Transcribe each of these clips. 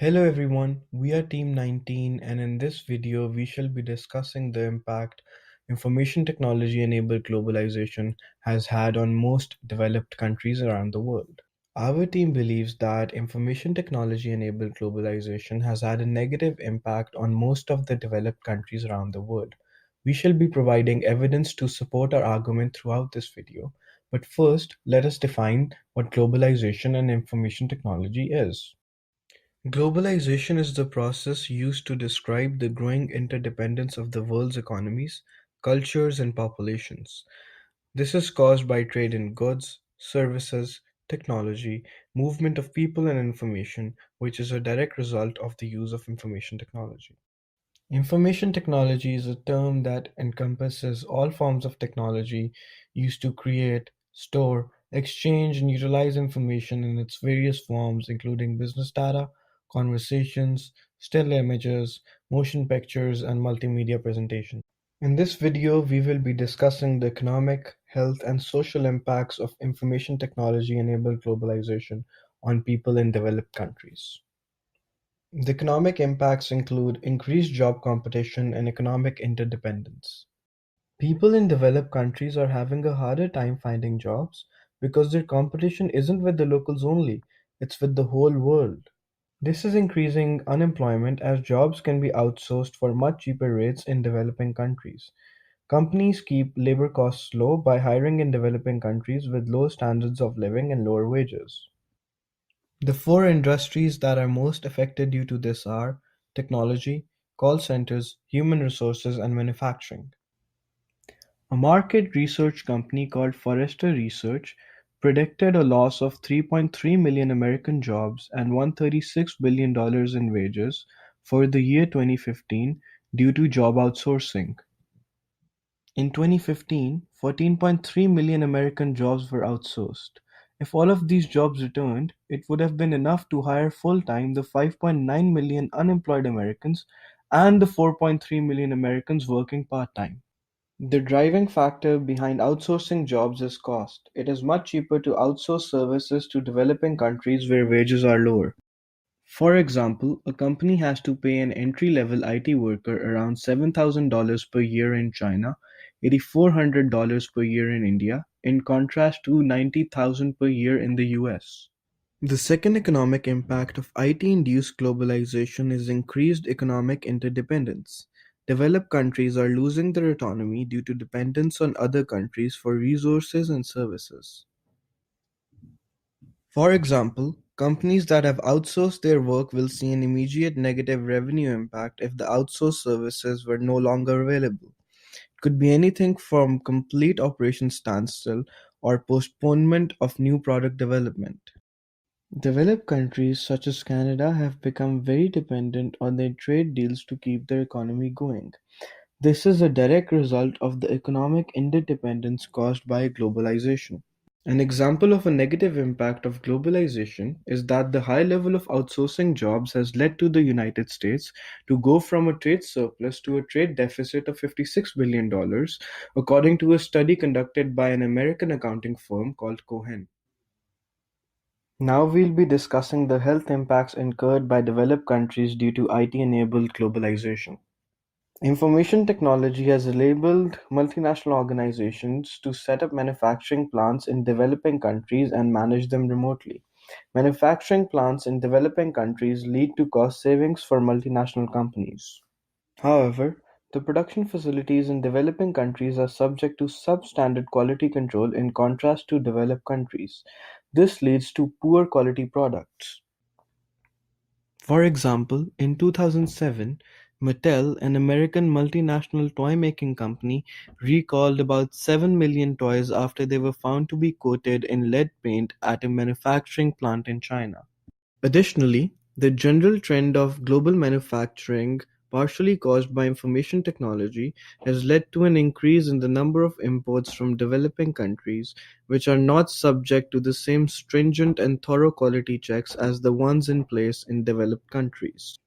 Hello everyone, we are Team 19 and in this video we shall be discussing the impact information technology enabled globalization has had on most developed countries around the world. Our team believes that information technology enabled globalization has had a negative impact on most of the developed countries around the world. We shall be providing evidence to support our argument throughout this video, but first let us define what globalization and information technology is. Globalization is the process used to describe the growing interdependence of the world's economies, cultures, and populations. This is caused by trade in goods, services, technology, movement of people and information, which is a direct result of the use of information technology. Information technology is a term that encompasses all forms of technology used to create, store, exchange, and utilize information in its various forms, including business data, conversations, still images, motion pictures, and multimedia presentations. In this video, we will be discussing the economic, health, and social impacts of information technology-enabled globalization on people in developed countries. The economic impacts include increased job competition and economic interdependence. People in developed countries are having a harder time finding jobs because their competition isn't with the locals only, it's with the whole world. This is increasing unemployment as jobs can be outsourced for much cheaper rates in developing countries. Companies keep labor costs low by hiring in developing countries with low standards of living and lower wages. The four industries that are most affected due to this are technology, call centers, human resources, and manufacturing. A market research company called Forrester Research predicted a loss of 3.3 million American jobs and $136 billion in wages for the year 2015 due to job outsourcing. In 2015, 14.3 million American jobs were outsourced. If all of these jobs returned, it would have been enough to hire full-time the 5.9 million unemployed Americans and the 4.3 million Americans working part-time. The driving factor behind outsourcing jobs is cost. It is much cheaper to outsource services to developing countries where wages are lower. For example, a company has to pay an entry-level IT worker around $7,000 per year in China, $8,400 per year in India, in contrast to $90,000 per year in the US. The second economic impact of IT-induced globalization is increased economic interdependence. Developed countries are losing their autonomy due to dependence on other countries for resources and services. For example, companies that have outsourced their work will see an immediate negative revenue impact if the outsourced services were no longer available. It could be anything from complete operation standstill or postponement of new product development. Developed countries such as Canada have become very dependent on their trade deals to keep their economy going. This is a direct result of the economic interdependence caused by globalization. An example of a negative impact of globalization is that the high level of outsourcing jobs has led to the United States to go from a trade surplus to a trade deficit of $56 billion, according to a study conducted by an American accounting firm called Cohen. Now we'll be discussing the health impacts incurred by developed countries due to IT-enabled globalization. Information technology has enabled multinational organizations to set up manufacturing plants in developing countries and manage them remotely. Manufacturing plants in developing countries lead to cost savings for multinational companies. However, the production facilities in developing countries are subject to substandard quality control in contrast to developed countries. This leads to poor quality products. For example, in 2007, Mattel, an American multinational toy-making company, recalled about 7 million toys after they were found to be coated in lead paint at a manufacturing plant in China. Additionally, the general trend of global manufacturing, partially caused by information technology, has led to an increase in the number of imports from developing countries, which are not subject to the same stringent and thorough quality checks as the ones in place in developed countries.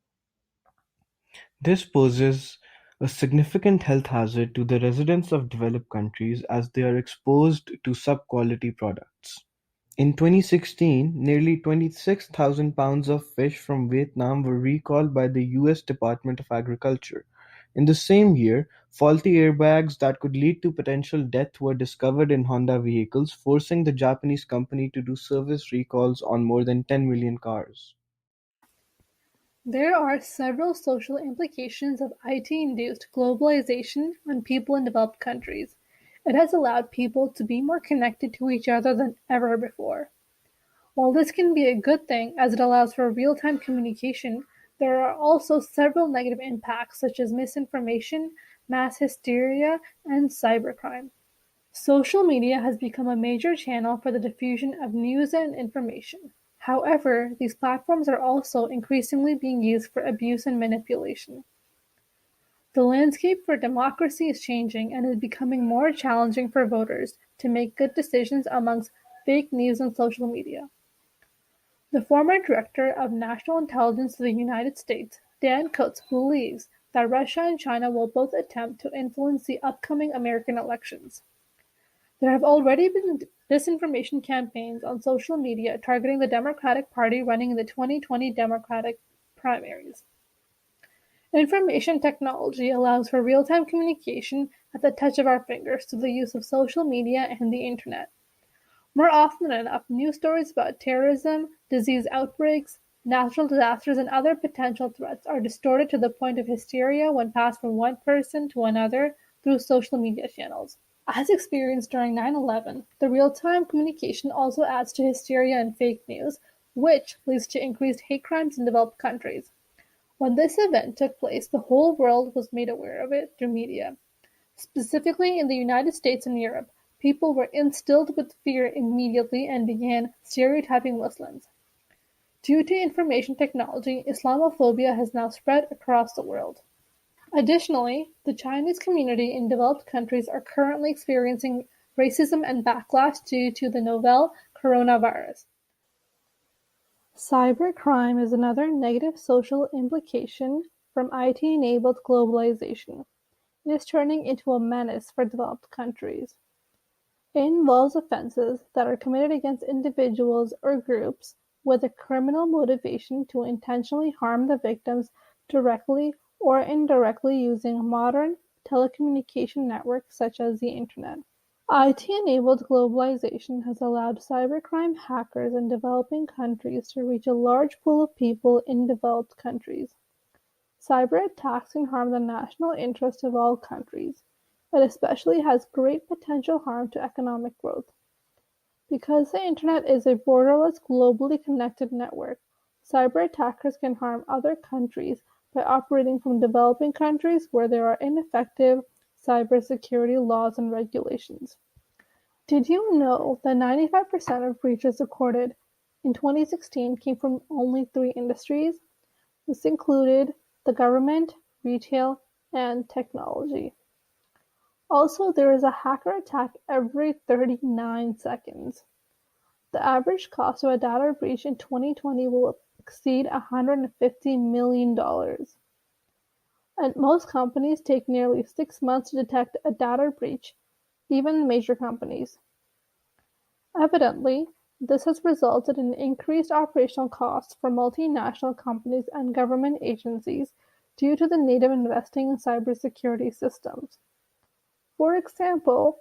This poses a significant health hazard to the residents of developed countries as they are exposed to sub-quality products. In 2016, nearly 26,000 pounds of fish from Vietnam were recalled by the US Department of Agriculture. In the same year, faulty airbags that could lead to potential death were discovered in Honda vehicles, forcing the Japanese company to do service recalls on more than 10 million cars. There are several social implications of IT-induced globalization on people in developed countries. It has allowed people to be more connected to each other than ever before. While this can be a good thing as it allows for real-time communication, there are also several negative impacts such as misinformation, mass hysteria, and cybercrime. Social media has become a major channel for the diffusion of news and information. However, these platforms are also increasingly being used for abuse and manipulation. The landscape for democracy is changing and is becoming more challenging for voters to make good decisions amongst fake news on social media. The former director of national intelligence of the United States, Dan Coats, believes that Russia and China will both attempt to influence the upcoming American elections. There have already been disinformation campaigns on social media targeting the Democratic Party running in the 2020 Democratic primaries. Information technology allows for real-time communication at the touch of our fingers through the use of social media and the internet. More often than enough, news stories about terrorism, disease outbreaks, natural disasters, and other potential threats are distorted to the point of hysteria when passed from one person to another through social media channels. As experienced during 9/11, the real-time communication also adds to hysteria and fake news, which leads to increased hate crimes in developed countries. When this event took place, the whole world was made aware of it through media. Specifically in the United States and Europe, people were instilled with fear immediately and began stereotyping Muslims. Due to information technology, Islamophobia has now spread across the world. Additionally, the Chinese community in developed countries are currently experiencing racism and backlash due to the novel coronavirus. Cybercrime is another negative social implication from IT-enabled globalization. It is turning into a menace for developed countries. It involves offenses that are committed against individuals or groups with a criminal motivation to intentionally harm the victims directly or indirectly using modern telecommunication networks such as the Internet. IT-enabled globalization has allowed cybercrime hackers in developing countries to reach a large pool of people in developed countries. Cyber attacks can harm the national interest of all countries. It especially has great potential harm to economic growth. Because the Internet is a borderless, globally connected network, cyber attackers can harm other countries by operating from developing countries where there are ineffective cybersecurity laws and regulations. Did you know that 95% of breaches recorded in 2016 came from only three industries? This included the government, retail, and technology. Also, there is a hacker attack every 39 seconds. The average cost of a data breach in 2020 will exceed $150 million. And most companies take nearly 6 months to detect a data breach, even major companies. Evidently, this has resulted in increased operational costs for multinational companies and government agencies due to the need of investing in cybersecurity systems. For example,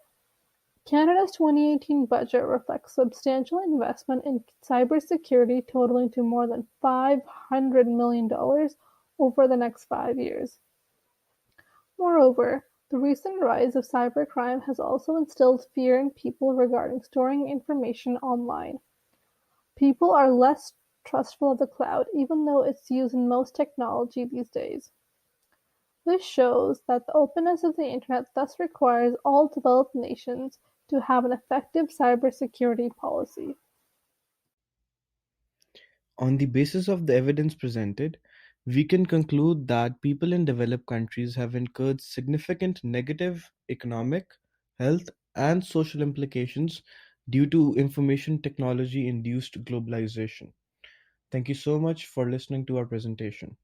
Canada's 2018 budget reflects substantial investment in cybersecurity totaling to more than $500 million over the next 5 years. Moreover, the recent rise of cybercrime has also instilled fear in people regarding storing information online. People are less trustful of the cloud, even though it's used in most technology these days. This shows that the openness of the Internet thus requires all developed nations to have an effective cybersecurity policy. On the basis of the evidence presented, we can conclude that people in developed countries have incurred significant negative economic, health, and social implications due to information technology induced globalization. Thank you so much for listening to our presentation.